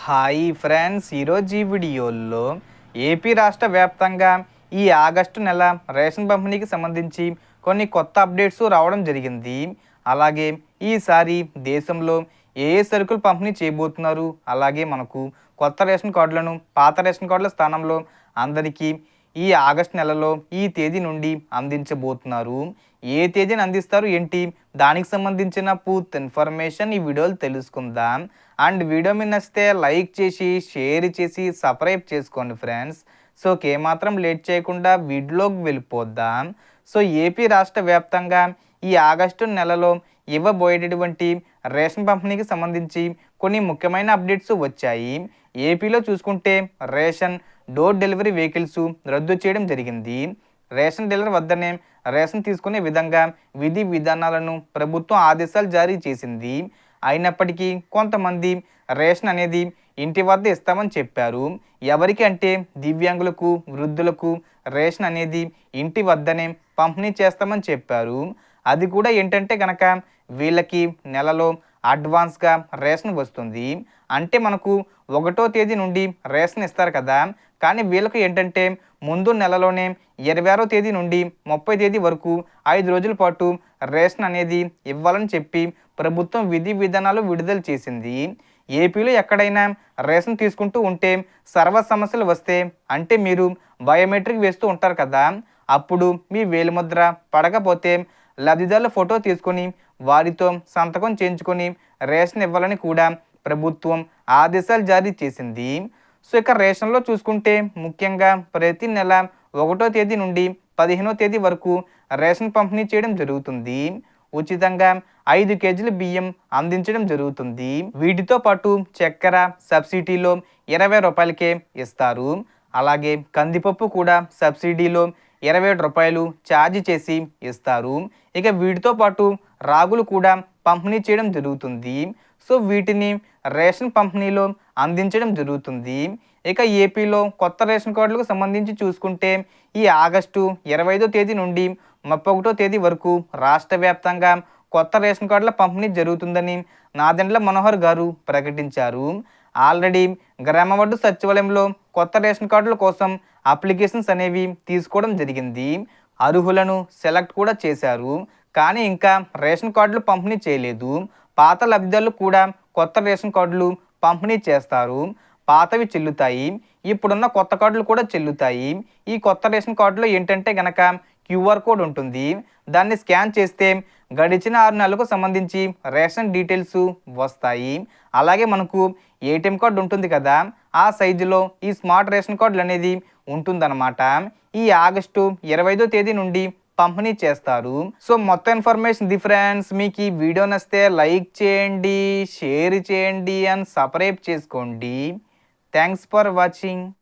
Hi friends, ఈరోజు ఈ వీడియోలో ఏపీ రాష్ట్ర వ్యాప్తంగా ఈ ఆగస్టు నెల రేషన్ పంపిణీకి సంబంధించి కొన్ని కొత్త అప్డేట్స్ రావడం జరిగింది. అలాగే ఈసారి దేశంలో ఏ ఏ సరుకులు పంపిణీ చేయబోతున్నారు, అలాగే మనకు కొత్త రేషన్ కార్డులను పాత రేషన్ కార్డుల స్థానంలో అందరికీ ఈ ఆగస్టు నెలలో ఈ తేదీ నుండి అందించబోతున్నారు. ఏ తేదీని అందిస్తారు ఏంటి, దానికి సంబంధించిన పూర్తి ఇన్ఫర్మేషన్ ఈ వీడియోలో తెలుసుకుందాం. అండ్ వీడియో మీద నచ్చితే లైక్ చేసి షేర్ చేసి సబ్స్క్రైబ్ చేసుకోండి ఫ్రెండ్స్. సో ఏమాత్రం లేట్ చేయకుండా వీడియోలోకి వెళ్ళిపోద్దాం. సో ఏపీ రాష్ట్ర వ్యాప్తంగా ఈ ఆగస్టు నెలలో ఇవ్వబోయేటటువంటి రేషన్ పంపిణీకి సంబంధించి కొన్ని ముఖ్యమైన అప్డేట్స్ వచ్చాయి. ఏపీలో చూసుకుంటే రేషన్ డోర్ డెలివరీ వెహికల్స్ రద్దు చేయడం జరిగింది. రేషన్ డీలర్ వద్దనే రేషన్ తీసుకునే విధంగా విధి విధానాలను ప్రభుత్వం ఆదేశాలు జారీ చేసింది. అయినప్పటికీ కొంతమంది రేషన్ అనేది ఇంటి వద్ద ఇస్తామని చెప్పారు. ఎవరికి అంటే దివ్యాంగులకు, వృద్ధులకు రేషన్ అనేది ఇంటి వద్దనే పంపిణీ చేస్తామని చెప్పారు. అది కూడా ఏంటంటే కనుక వీళ్ళకి నెలలో అడ్వాన్స్గా రేషన్ వస్తుంది. అంటే మనకు 1వ తేదీ నుండి రేషన్ ఇస్తారు కదా, కానీ వీళ్ళకు ఏంటంటే ముందు నెలలోనే 26వ తేదీ నుండి 30వ తేదీ వరకు 5 రోజుల పాటు రేషన్ అనేది ఇవ్వాలని చెప్పి ప్రభుత్వం విధి విధానాలు విడుదల చేసింది. ఏపీలో ఎక్కడైనా రేషన్ తీసుకుంటూ ఉంటే సర్వ సమస్యలు వస్తే, అంటే మీరు బయోమెట్రిక్ వేస్తూ ఉంటారు కదా, అప్పుడు మీ వేలిముద్ర పడకపోతే లబ్ధిదారుల ఫోటో తీసుకొని వారితో సంతకం చేయించుకొని రేషన్ ఇవ్వాలని కూడా ప్రభుత్వం ఆదేశాలు జారీ చేసింది. సో ఇక రేషన్లో చూసుకుంటే ముఖ్యంగా ప్రతి నెల 1వ తేదీ నుండి 15వ తేదీ వరకు రేషన్ పంపిణీ చేయడం జరుగుతుంది. ఉచితంగా 5 కేజీల బియ్యం అందించడం జరుగుతుంది. వీటితో పాటు చక్కెర సబ్సిడీలో 20 రూపాయలకే ఇస్తారు. అలాగే కందిపప్పు కూడా సబ్సిడీలో 27 రూపాయలు ఛార్జ్ చేసి ఇస్తారు. ఇక వీటితో పాటు రాగులు కూడా పంపిణీ చేయడం జరుగుతుంది. సో వీటిని రేషన్ పంపిణీలో అందించడం జరుగుతుంది. ఇక ఏపీలో కొత్త రేషన్ కార్డులకు సంబంధించి చూసుకుంటే ఈ ఆగస్టు 25వ తేదీ నుండి 31వ తేదీ వరకు రాష్ట్ర వ్యాప్తంగా కొత్త రేషన్ కార్డుల పంపిణీ జరుగుతుందని నాదెండ్ల మనోహర్ గారు ప్రకటించారు. ఆల్రెడీ గ్రామవార్డు సచివాలయంలో కొత్త రేషన్ కార్డుల కోసం అప్లికేషన్స్ అనేవి తీసుకోవడం జరిగింది. అర్హులను సెలెక్ట్ కూడా చేశారు, కానీ ఇంకా రేషన్ కార్డులు పంపిణీ చేయలేదు. పాత లబ్ధిదారులు కూడా కొత్త రేషన్ కార్డులు పంపిణీ చేస్తారు. పాతవి చెల్లుతాయి, ఇప్పుడున్న కొత్త కార్డులు కూడా చెల్లుతాయి. ఈ కొత్త రేషన్ కార్డులో ఏంటంటే గనక క్యూఆర్ కోడ్ ఉంటుంది. దాన్ని స్కాన్ చేస్తే గడిచిన 6 నెలలకు సంబంధించి రేషన్ డీటెయిల్స్ వస్తాయి. అలాగే మనకు ఏటీఎం కార్డు ఉంటుంది కదా, ఆ సైజులో ఈ స్మార్ట్ రేషన్ కార్డులు అనేది ఉంటుందన్నమాట. ఈ ఆగస్టు 25వ తేదీ నుండి పంపిణీ చేస్తారు. సో మొత్తం ఇన్ఫర్మేషన్ ఫ్రెండ్స్. మీకు ఈ వీడియో నచ్చితే లైక్ చేయండి, షేర్ చేయండి అండ్ సబ్స్క్రైబ్ చేసుకోండి. Thanks for watching.